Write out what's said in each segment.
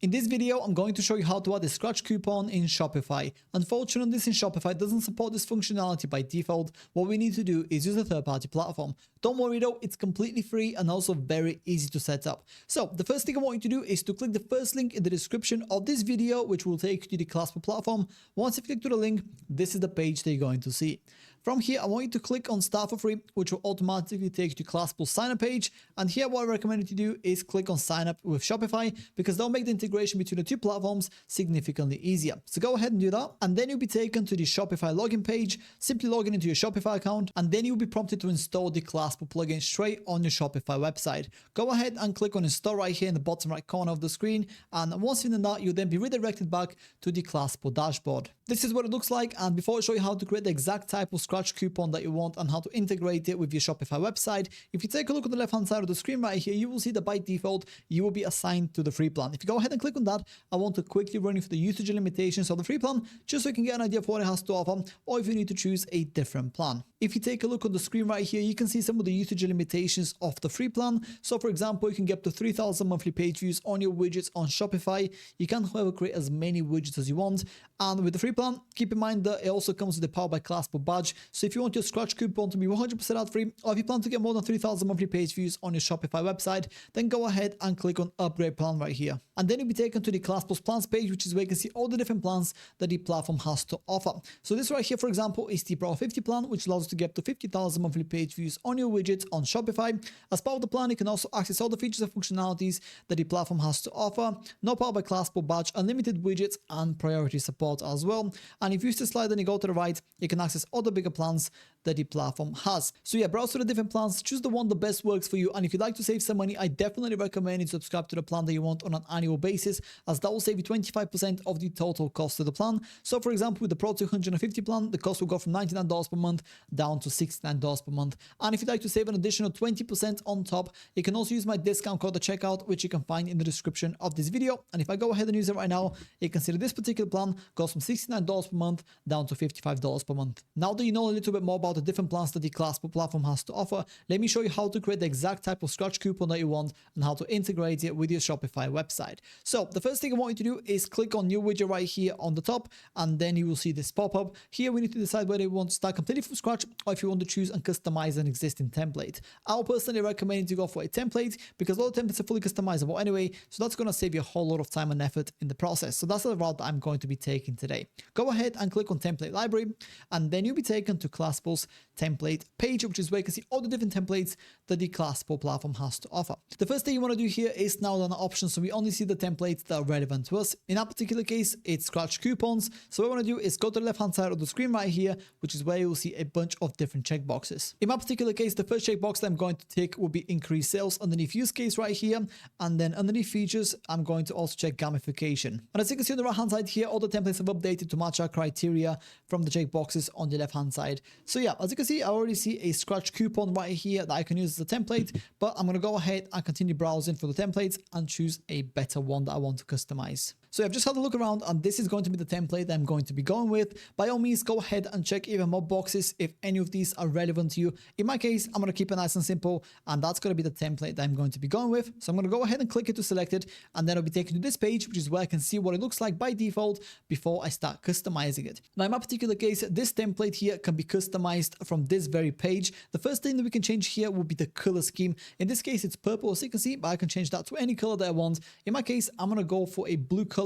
In this video, I'm going to show you how to add a scratch coupon in Shopify. Unfortunately, this in Shopify doesn't support this functionality by default. What we need to do is use a third-party platform. Don't worry though, it's completely free and also very easy to set up. So the first thing I want you to do is to click the first link in the description of this video, which will take you to the Classable platform. Once you click to the link, this is the page that you're going to see. From here, I want you to click on Start for Free, which will automatically take you to Classable sign up page. And here, what I recommend you to do is click on Sign Up with Shopify, because they'll make the integration between the two platforms significantly easier. So go ahead and do that. And then you'll be taken to the Shopify login page. Simply log in into your Shopify account, and then you'll be prompted to install the Classable plugin straight on your Shopify website. Go ahead and click on Install right here in the bottom right corner of the screen. And once you've done that, you'll then be redirected back to the Classable dashboard. This is what it looks like. And before I show you how to create the exact type of scratch coupon that you want and how to integrate it with your Shopify website, if you take a look at the left hand side of the screen right here, you will see that by default you will be assigned to the free plan. If you go ahead and click on that, I want to quickly run you through the usage and limitations of the free plan, just so you can get an idea of what it has to offer, or if you need to choose a different plan. If you take a look on the screen right here, you can see some of the usage and limitations of the free plan. So for example, you can get up to 3,000 monthly page views on your widgets on Shopify. You can, however, create as many widgets as you want. And with the free plan, keep in mind that it also comes with the Powered by Classable badge. So if you want your scratch coupon to be 100% ad free, or if you plan to get more than 3,000 monthly page views on your Shopify website, then go ahead and click on Upgrade Plan right here. And then you'll be taken to the Classable plans page, which is where you can see all the different plans that the platform has to offer. So this right here, for example, is the Pro 50 plan, which allows you to get up to 50,000 monthly page views on your widgets on Shopify. As part of the plan, you can also access all the features and functionalities that the platform has to offer. No Powered by Classable badge, unlimited widgets, and priority support as well. And if you use the slide and you go to the right, you can access all the bigger plans that the platform has. So yeah, browse through the different plans, choose the one that best works for you. And if you'd like to save some money, I definitely recommend you subscribe to the plan that you want on an annual basis, as that will save you 25% of the total cost of the plan. So for example, with the Pro 250 plan, the cost will go from $99 per month down to $69 per month. And if you'd like to save an additional 20% on top, you can also use my discount code at checkout, which you can find in the description of this video. And if I go ahead and use it right now, you can see that this particular plan goes from $69 per month down to $55 per month. Now that you know a little bit more about the different plans that the Classable platform has to offer, let me show you how to create the exact type of scratch coupon that you want and how to integrate it with your Shopify website. So the first thing I want you to do is click on New Widget right here on the top, and then you will see this pop-up. Here we need to decide whether you want to start completely from scratch or if you want to choose and customize an existing template. I'll personally recommend you to go for a template, because all the templates are fully customizable anyway, so that's going to save you a whole lot of time and effort in the process. So that's the route that I'm going to be taking today. Go ahead and click on Template Library, and then you'll be taken to Classable's template page, which is where you can see all the different templates that the Classable platform has to offer. The first thing you want to do here is narrow down the options, so we only see the templates that are relevant to us. In that particular case, it's scratch coupons. So what I want to do is go to the left hand side of the screen right here, which is where you will see a bunch of different checkboxes. In my particular case, the first checkbox that I'm going to tick will be increase sales underneath use case right here, and then underneath features, I'm going to also check gamification. And as you can see on the right hand side here, all the templates have updated to match our criteria from the checkboxes on the left hand side. So yeah, as you can see, I already see a scratch coupon right here that I can use as a template, but I'm going to go ahead and continue browsing for the templates and choose a better one that I want to customize. So I've just had a look around, and this is going to be the template that I'm going to be going with. By all means, go ahead and check even more boxes if any of these are relevant to you. In my case, I'm going to keep it nice and simple, and that's going to be the template that I'm going to be going with. So I'm going to go ahead and click it to select it, and then I'll be taken to this page, which is where I can see what it looks like by default before I start customizing it. Now, in my particular case, this template here can be customized from this very page. The first thing that we can change here will be the color scheme. In this case, it's purple, as you can see, but I can change that to any color that I want. In my case, I'm going to go for a blue color,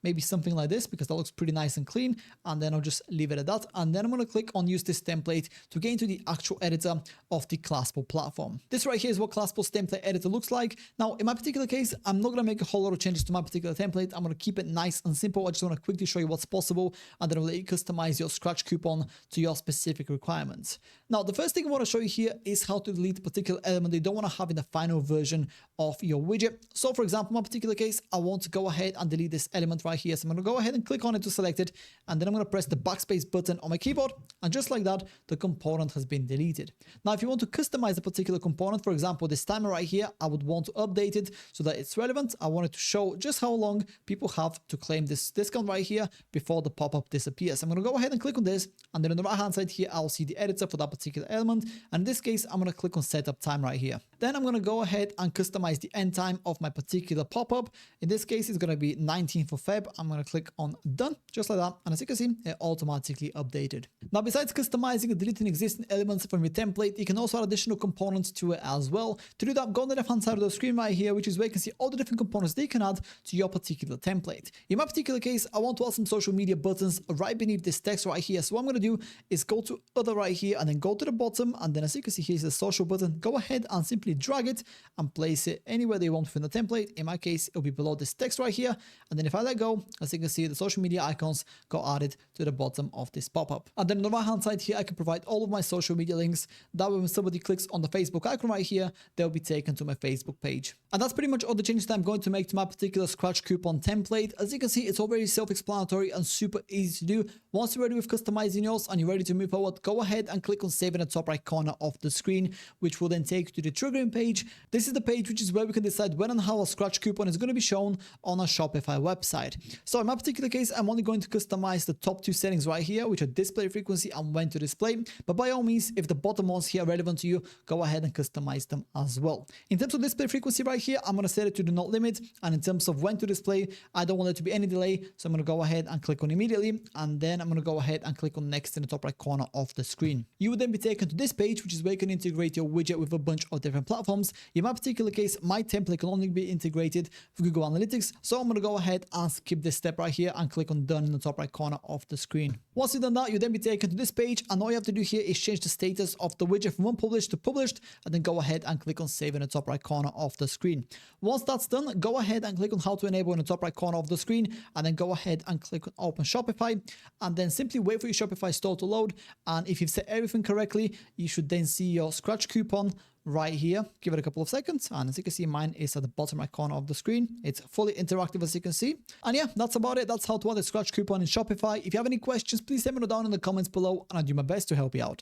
maybe something like this, because that looks pretty nice and clean. And then I'll just leave it at that. And then I'm going to click on use this template to get into the actual editor of the Classable platform. This right here is what Classable's template editor looks like. Now, in my particular case, I'm not going to make a whole lot of changes to my particular template. I'm going to keep it nice and simple. I just want to quickly show you what's possible, and then I'll let you customize your scratch coupon to your specific requirements. Now, the first thing I want to show you here is how to delete a particular element that you don't want to have in the final version of your widget. So for example, in my particular case, I want to go ahead and delete this element right here. So I'm going to go ahead and click on it to select it, and then I'm going to press the backspace button on my keyboard, and just like that, the component has been deleted. Now, if you want to customize a particular component, for example, this timer right here, I would want to update it so that it's relevant. I want it to show just how long people have to claim this discount right here before the pop-up disappears. I'm going to go ahead and click on this, and then on the right hand side here, I'll see the editor for that particular element. And in this case, I'm going to click on setup time right here. Then I'm going to go ahead and customize the end time of my particular pop-up. In this case, it's going to be 19th of Feb. I'm going to click on done, just like that. And as you can see, it automatically updated. Now, besides customizing and deleting existing elements from your template, you can also add additional components to it as well. To do that, go on the left-hand side of the screen right here, which is where you can see all the different components they can add to your particular template. In my particular case, I want to add some social media buttons right beneath this text right here. So what I'm going to do is go to other right here and then go to the bottom. And then as you can see, here's the social button. Go ahead and simply drag it and place it anywhere they want within the template. In my case, it'll be below this text right here. And then if I let go, as you can see, the social media icons got added to the bottom of this pop-up. And then on the right hand side here, I can provide all of my social media links. That way, when somebody clicks on the Facebook icon right here, they'll be taken to my Facebook page. And that's pretty much all the changes that I'm going to make to my particular scratch coupon template. As you can see, it's all very self-explanatory and super easy to do. Once you're ready with customizing yours and you're ready to move forward, go ahead and click on save in the top right corner of the screen, which will then take you to the triggering page. This is the page which is where we can decide when and how a scratch coupon is going to be shown on a Shopify website. So in my particular case, I'm only going to customize the top two settings right here, which are display frequency and when to display. But by all means, if the bottom ones here are relevant to you, go ahead and customize them as well. In terms of display frequency right here, I'm going to set it to do not limit. And in terms of when to display, I don't want there to be any delay. So I'm going to go ahead and click on immediately. And then I'm going to go ahead and click on next in the top right corner of the screen. You would then be taken to this page, which is where you can integrate your widget with a bunch of different platforms. In my particular case, my template can only be integrated with Google Analytics. So I'm going to go ahead and skip this step right here and click on done in the top right corner of the screen. Once you've done that, you'll then be taken to this page. And all you have to do here is change the status of the widget from unpublished to published, and then go ahead and click on save in the top right corner of the screen. Once that's done, go ahead and click on how to enable in the top right corner of the screen, and then go ahead and click on open Shopify, and then simply wait for your Shopify store to load. And if you've set everything correctly, you should then see your scratch coupon right here. Give it a couple of seconds, and as you can see, mine is at the bottom right corner of the screen. It's fully interactive, as you can see. And yeah, that's about it. That's how to add a scratch coupon in Shopify. If you have any questions, please let me know down in the comments below, and I'll do my best to help you out.